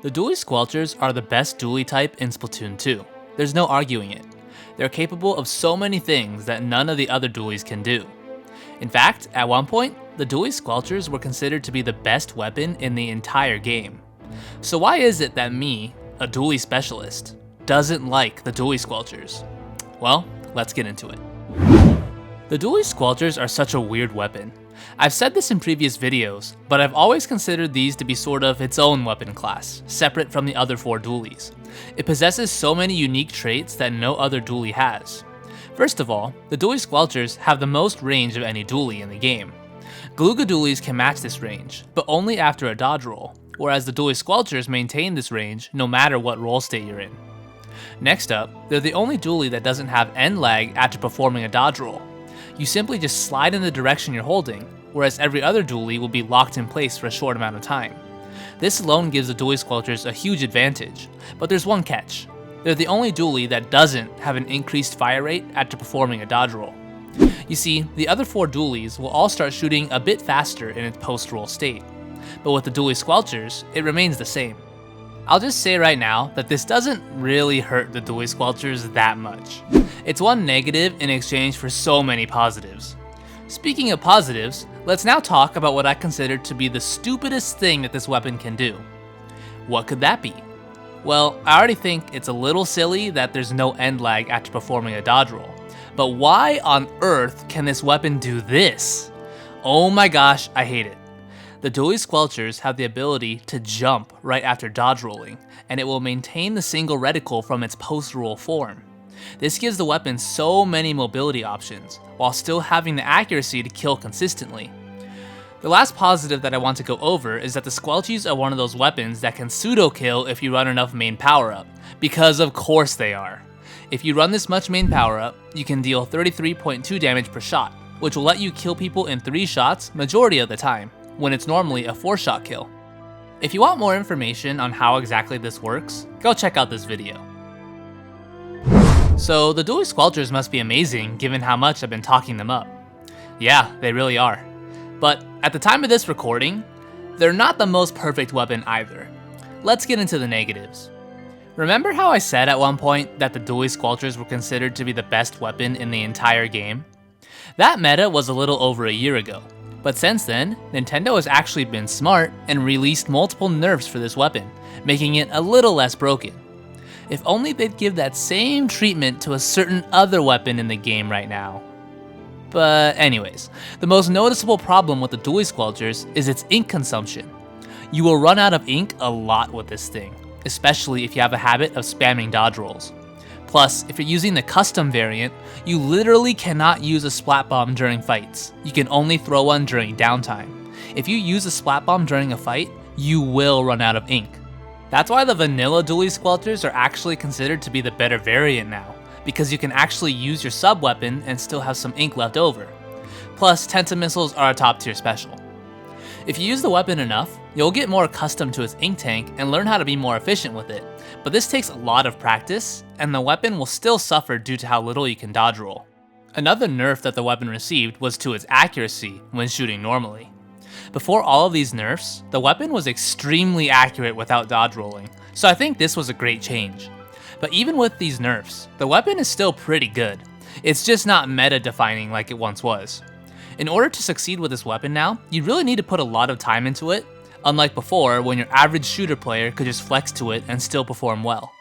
The Dualie Squelchers are the best dualie type in Splatoon 2. There's no arguing it. They're capable of so many things that none of the other dualies can do. In fact, at one point, the Dualie Squelchers were considered to be the best weapon in the entire game. So why is it that me, a dualie specialist, doesn't like the Dualie Squelchers? Well, let's get into it. The Dualie Squelchers are such a weird weapon. I've said this in previous videos, but I've always considered these to be sort of its own weapon class, separate from the other 4 dualies. It possesses so many unique traits that no other dualie has. First of all, the Dualie Squelchers have the most range of any dualie in the game. Galuga dualies can match this range, but only after a dodge roll, whereas the Dualie Squelchers maintain this range no matter what roll state you're in. Next up, they're the only dualie that doesn't have end lag after performing a dodge roll. You simply just slide in the direction you're holding, whereas every other dualie will be locked in place for a short amount of time. This alone gives the Dualie Squelchers a huge advantage, but there's one catch. They're the only dualie that doesn't have an increased fire rate after performing a dodge roll. You see, the other 4 dualies will all start shooting a bit faster in its post-roll state, but with the Dualie Squelchers, it remains the same. I'll just say right now that this doesn't really hurt the Dualie Squelchers that much. It's one negative in exchange for so many positives. Speaking of positives, let's now talk about what I consider to be the stupidest thing that this weapon can do. What could that be? Well, I already think it's a little silly that there's no end lag after performing a dodge roll, but why on earth can this weapon do this? Oh my gosh, I hate it. The Dualie Squelchers have the ability to jump right after dodge rolling, and it will maintain the single reticle from its post-roll form. This gives the weapon so many mobility options, while still having the accuracy to kill consistently. The last positive that I want to go over is that the Squelchies are one of those weapons that can pseudo-kill if you run enough main power-up, because of course they are. If you run this much main power-up, you can deal 33.2 damage per shot, which will let you kill people in 3 shots majority of the time, when it's normally a 4-shot kill. If you want more information on how exactly this works, go check out this video. So the Dualie Squelchers must be amazing given how much I've been talking them up. Yeah, they really are. But at the time of this recording, they're not the most perfect weapon either. Let's get into the negatives. Remember how I said at one point that the Dualie Squelchers were considered to be the best weapon in the entire game? That meta was a little over a year ago. But since then, Nintendo has actually been smart and released multiple nerfs for this weapon, making it a little less broken. If only they'd give that same treatment to a certain other weapon in the game right now. But anyways, the most noticeable problem with the Dualie Squelchers is its ink consumption. You will run out of ink a lot with this thing, especially if you have a habit of spamming dodge rolls. Plus, if you're using the custom variant, you literally cannot use a splat bomb during fights. You can only throw one during downtime. If you use a splat bomb during a fight, you will run out of ink. That's why the vanilla Dualie Squelchers are actually considered to be the better variant now, because you can actually use your sub weapon and still have some ink left over. Plus, Tenta missiles are a top tier special. If you use the weapon enough, you'll get more accustomed to its ink tank and learn how to be more efficient with it, but this takes a lot of practice, and the weapon will still suffer due to how little you can dodge roll. Another nerf that the weapon received was to its accuracy when shooting normally. Before all of these nerfs, the weapon was extremely accurate without dodge rolling, so I think this was a great change. But even with these nerfs, the weapon is still pretty good. It's just not meta-defining like it once was. In order to succeed with this weapon now, you really need to put a lot of time into it, unlike before when your average shooter player could just flex to it and still perform well.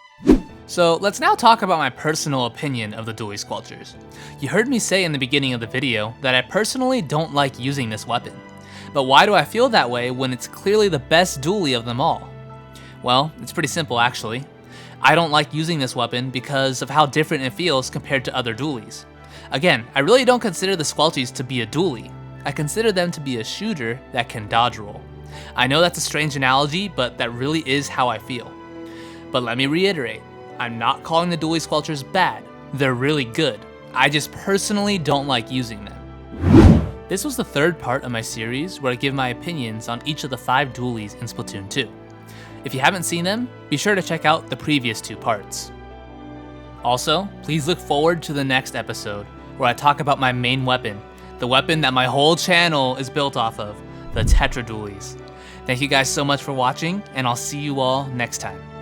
So let's now talk about my personal opinion of the Dualie Squelchers. You heard me say in the beginning of the video that I personally don't like using this weapon. But why do I feel that way when it's clearly the best dualie of them all? Well, it's pretty simple actually. I don't like using this weapon because of how different it feels compared to other dualies. Again, I really don't consider the Squelchies to be a dualie. I consider them to be a shooter that can dodge roll. I know that's a strange analogy, but that really is how I feel. But let me reiterate, I'm not calling the Dualie Squelchers bad. They're really good. I just personally don't like using them. This was the 3rd part of my series where I give my opinions on each of the 5 dualies in Splatoon 2. If you haven't seen them, be sure to check out the previous 2 parts. Also, please look forward to the next episode where I talk about my main weapon, the weapon that my whole channel is built off of, the Tetra Dualies. Thank you guys so much for watching, and I'll see you all next time.